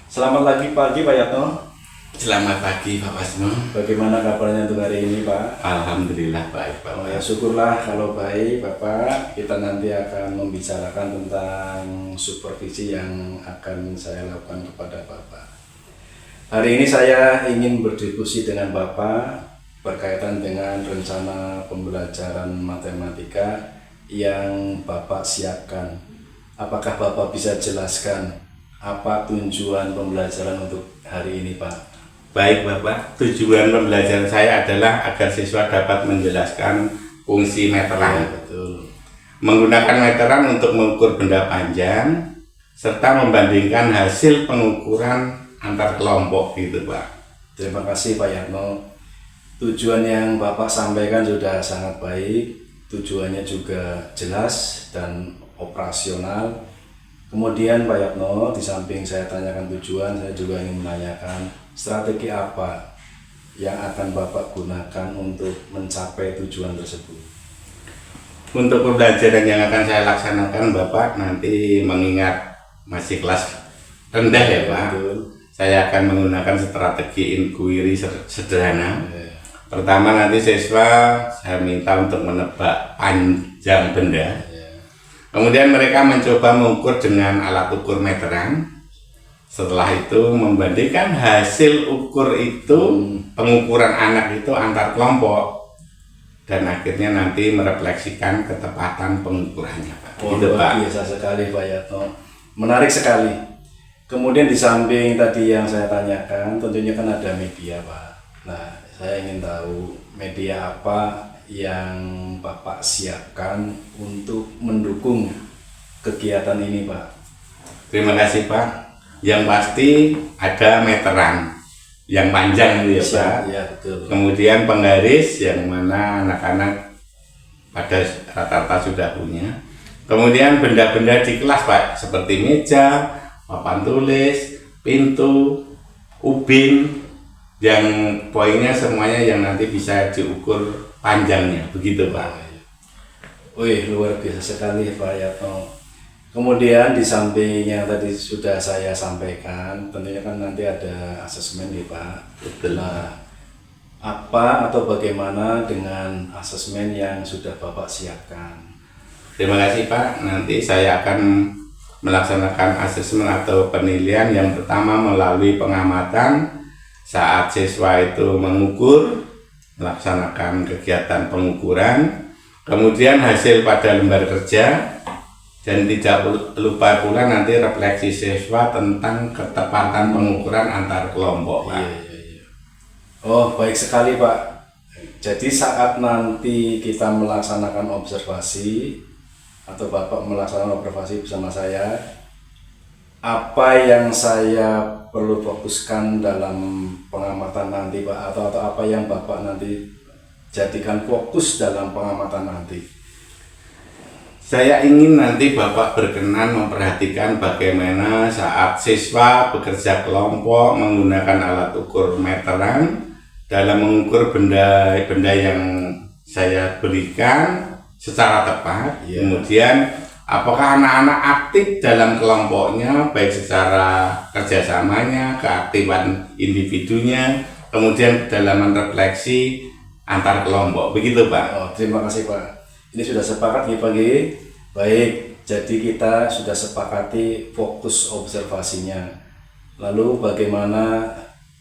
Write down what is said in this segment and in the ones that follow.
Selamat pagi Pak Yatno. Selamat pagi Pak Wasno. Bagaimana kabarnya untuk hari ini Pak? Alhamdulillah baik Pak. Oh ya syukurlah kalau baik Bapak. Kita nanti akan membicarakan tentang supervisi yang akan saya lakukan kepada Bapak. Hari ini saya ingin berdiskusi dengan Bapak berkaitan dengan rencana pembelajaran matematika yang Bapak siapkan. Apakah Bapak bisa jelaskan apa tujuan pembelajaran untuk hari ini Pak? Baik Bapak, tujuan pembelajaran saya adalah agar siswa dapat menjelaskan fungsi meteran. Ya, betul. Menggunakan meteran untuk mengukur benda panjang serta membandingkan hasil pengukuran antar kelompok gitu Pak. Terima kasih Pak Yatno. Tujuan yang Bapak sampaikan sudah sangat baik, tujuannya juga jelas dan operasional. Kemudian Pak Yatno, di samping saya tanyakan tujuan, saya juga ingin menanyakan strategi apa yang akan Bapak gunakan untuk mencapai tujuan tersebut. Untuk pembelajaran yang akan saya laksanakan Bapak nanti mengingat masih kelas rendah ya Pak. Betul. Saya akan menggunakan strategi inquiry sederhana. Ya. Pertama nanti siswa saya minta untuk menebak panjang benda. Kemudian mereka mencoba mengukur dengan alat ukur meteran. Setelah itu membandingkan hasil ukur itu pengukuran anak itu antar kelompok dan akhirnya nanti merefleksikan ketepatan pengukurannya Pak. Oh, Gitu, luar Pak. biasa sekali Pak Yatno. Menarik sekali. Kemudian di samping tadi yang saya tanyakan, tentunya kan ada media Pak. Nah, saya ingin tahu media apa yang Bapak siapkan untuk mendukung kegiatan ini Pak. Terima kasih Pak. Yang pasti ada meteran yang panjang itu ya Pak. Ya, betul. Kemudian penggaris yang mana anak-anak pada rata-rata sudah punya. Kemudian benda-benda di kelas Pak, seperti meja, papan tulis, pintu, ubin, yang poinnya semuanya yang nanti bisa diukur panjangnya, begitu Pak. Wih, luar biasa sekali Pak Yatno. Kemudian di samping yang tadi sudah saya sampaikan, tentunya kan nanti ada asesmen nih Pak. Betul. Nah, apa atau bagaimana dengan asesmen yang sudah Bapak siapkan? Terima kasih Pak. Nanti saya akan melaksanakan asesmen atau penilaian yang pertama melalui pengamatan saat siswa itu mengukur, melaksanakan kegiatan pengukuran, kemudian hasil pada lembar kerja, dan tidak lupa pula nanti refleksi siswa tentang ketepatan pengukuran antar kelompok Pak. Iya. Oh, baik sekali Pak. Jadi saat nanti kita melaksanakan observasi atau Bapak melaksanakan observasi bersama saya, apa yang saya perlu fokuskan dalam pengamatan nanti Pak, atau apa yang Bapak nanti jadikan fokus dalam pengamatan nanti? Saya ingin nanti Bapak berkenan memperhatikan bagaimana saat siswa bekerja kelompok menggunakan alat ukur meteran dalam mengukur benda-benda yang saya berikan secara tepat. Iya. Kemudian apakah anak-anak aktif dalam kelompoknya, baik secara kerjasamanya, keaktifan individunya, kemudian kedalaman refleksi antar kelompok, begitu Pak. Oh, terima kasih Pak. Ini sudah sepakat nih pagi. Baik, jadi kita sudah sepakati fokus observasinya. Lalu bagaimana,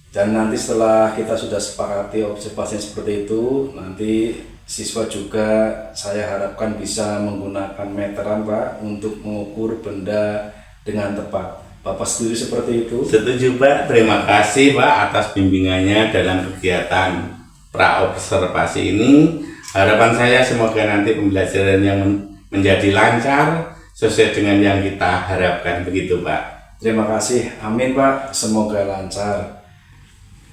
dan nanti setelah kita sudah sepakati observasinya seperti itu, nanti siswa juga saya harapkan bisa menggunakan meteran Pak untuk mengukur benda dengan tepat. Bapak setuju seperti itu? Setuju Pak, terima kasih Pak atas bimbingannya dalam kegiatan pra-observasi ini. Harapan saya semoga nanti pembelajaran yang menjadi lancar sesuai dengan yang kita harapkan, begitu Pak. Terima kasih, amin Pak, semoga lancar.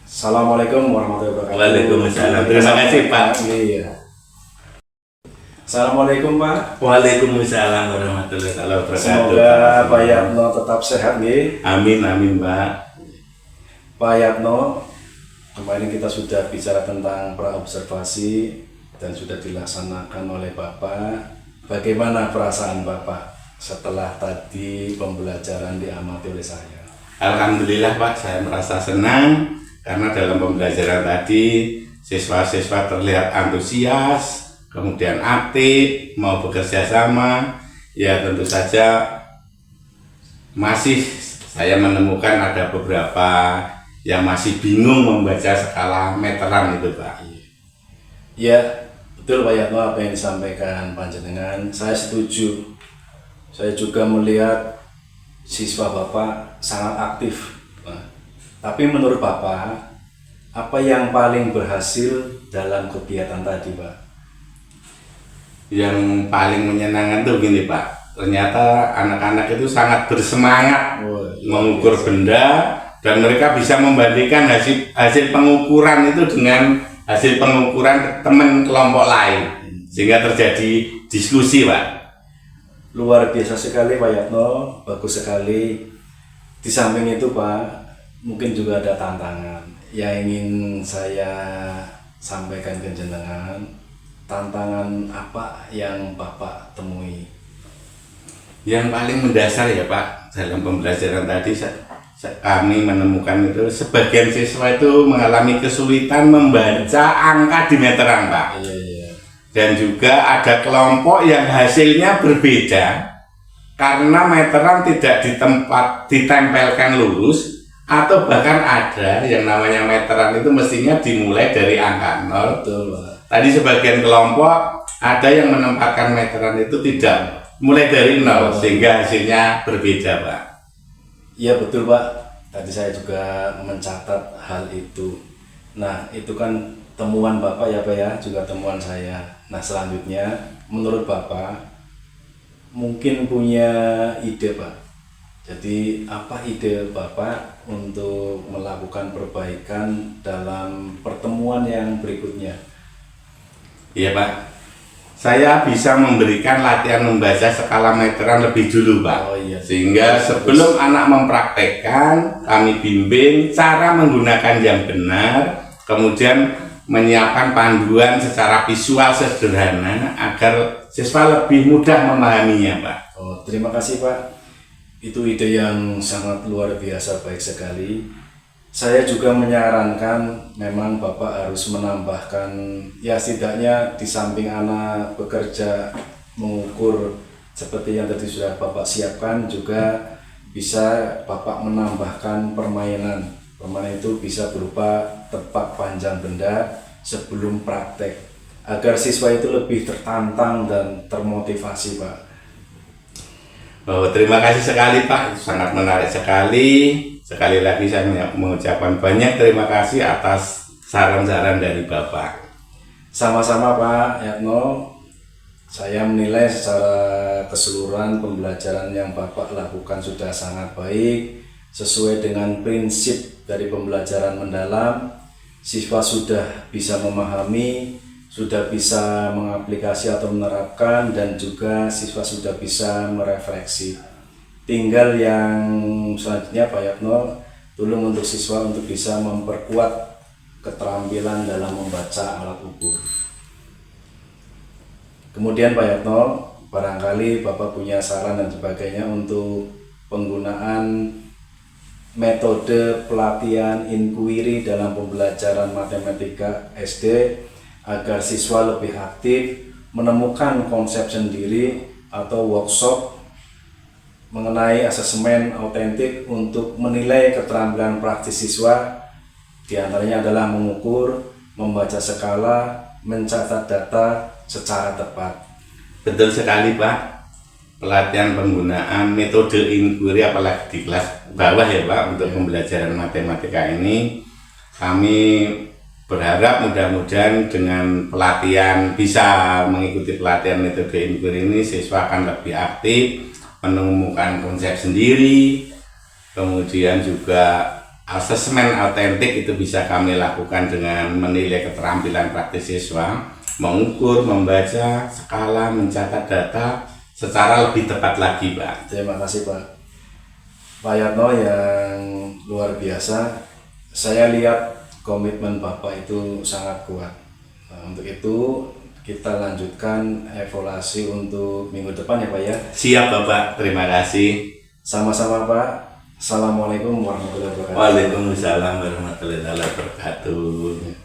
Assalamualaikum warahmatullahi wabarakatuh. Waalaikumsalam. Terima kasih Pak. Iya. Assalamualaikum Pak. Waalaikumsalam warahmatullahi wabarakatuh. Semoga Pak Yatno tetap sehat nih. Amin amin Pak. Pak Yatno, kemarin kita sudah bicara tentang pra-observasi dan sudah dilaksanakan oleh Bapak. Bagaimana perasaan Bapak setelah tadi pembelajaran diamati oleh saya? Alhamdulillah Pak, saya merasa senang karena dalam pembelajaran tadi siswa-siswa terlihat antusias, kemudian aktif, mau bekerja sama. Ya tentu saja masih saya menemukan ada beberapa yang masih bingung membaca skala meteran itu Pak. Ya, betul Pak Yatno apa yang disampaikan panjenengan. Saya setuju. Saya juga melihat siswa Bapak sangat aktif. Nah, tapi menurut Bapak, apa yang paling berhasil dalam kegiatan tadi, Pak? Yang paling menyenangkan tuh gini Pak, ternyata anak-anak itu sangat bersemangat mengukur benda, dan mereka bisa membandingkan hasil pengukuran itu dengan hasil pengukuran teman kelompok lain, sehingga terjadi diskusi Pak. Luar biasa sekali Pak Yatno, bagus sekali. Di samping itu Pak, mungkin juga ada tantangan yang ingin saya sampaikan ke jenengan. Tantangan apa yang Bapak temui? Yang paling mendasar ya Pak, dalam pembelajaran tadi kami menemukan itu sebagian siswa itu mengalami kesulitan membaca angka di meteran Pak. Iya. Dan juga ada kelompok yang hasilnya berbeda karena meteran tidak ditempelkan lurus, atau bahkan ada yang namanya meteran itu mestinya dimulai dari angka 0. Betul Pak. Tadi sebagian kelompok ada yang menempatkan meteran itu tidak mulai dari 0, sehingga hasilnya berbeda Pak. Iya betul Pak, tadi saya juga mencatat hal itu. Nah itu kan temuan Bapak ya Pak ya, juga temuan saya. Nah selanjutnya menurut Bapak mungkin punya ide Pak. Jadi apa ide Bapak untuk melakukan perbaikan dalam pertemuan yang berikutnya? Iya Pak, saya bisa memberikan latihan membaca skala meteran lebih dulu Pak. Oh iya. Sehingga sebelum anak mempraktekkan, kami bimbing cara menggunakan yang benar, kemudian menyiapkan panduan secara visual sederhana agar siswa lebih mudah memahaminya Pak. Oh terima kasih Pak, itu ide yang sangat luar biasa, baik sekali. Saya juga menyarankan memang Bapak harus menambahkan, ya setidaknya di samping anak bekerja mengukur seperti yang tadi sudah Bapak siapkan, juga bisa Bapak menambahkan permainan. Permainan itu bisa berupa tebak panjang benda sebelum praktek, agar siswa itu lebih tertantang dan termotivasi Pak. Oh, terima kasih sekali Pak, sangat menarik sekali. Sekali lagi saya mengucapkan banyak terima kasih atas saran-saran dari Bapak. Sama-sama Pak Yatno, saya menilai secara keseluruhan pembelajaran yang Bapak lakukan sudah sangat baik, sesuai dengan prinsip dari pembelajaran mendalam. Siswa sudah bisa memahami, sudah bisa mengaplikasi atau menerapkan, dan juga siswa sudah bisa merefleksi. Tinggal yang selanjutnya Pak Yatno, tolong untuk siswa untuk bisa memperkuat keterampilan dalam membaca alat ukur. Kemudian Pak Yatno, barangkali Bapak punya saran dan sebagainya untuk penggunaan metode pelatihan inquiry dalam pembelajaran matematika SD agar siswa lebih aktif menemukan konsep sendiri, atau workshop mengenai asesmen autentik untuk menilai keterampilan praktis siswa. Di antaranya adalah mengukur, membaca skala, mencatat data secara tepat. Betul sekali Pak. Pelatihan penggunaan metode inquiry apalagi di kelas bawah ya Pak untuk pembelajaran matematika ini, kami berharap mudah-mudahan dengan pelatihan, bisa mengikuti pelatihan metode inquiry ini, siswa akan lebih aktif, menemukan konsep sendiri, kemudian juga asesmen autentik itu bisa kami lakukan dengan menilai keterampilan praktis siswa, mengukur, membaca skala, mencatat data secara lebih tepat lagi Pak. Terima kasih Pak Yatno yang luar biasa. Saya lihat komitmen Bapak itu sangat kuat. Nah, untuk itu kita lanjutkan evaluasi untuk minggu depan ya Pak ya. Siap Bapak, terima kasih. Sama-sama Pak. Assalamualaikum warahmatullahi wabarakatuh. Waalaikumsalam warahmatullahi wabarakatuh.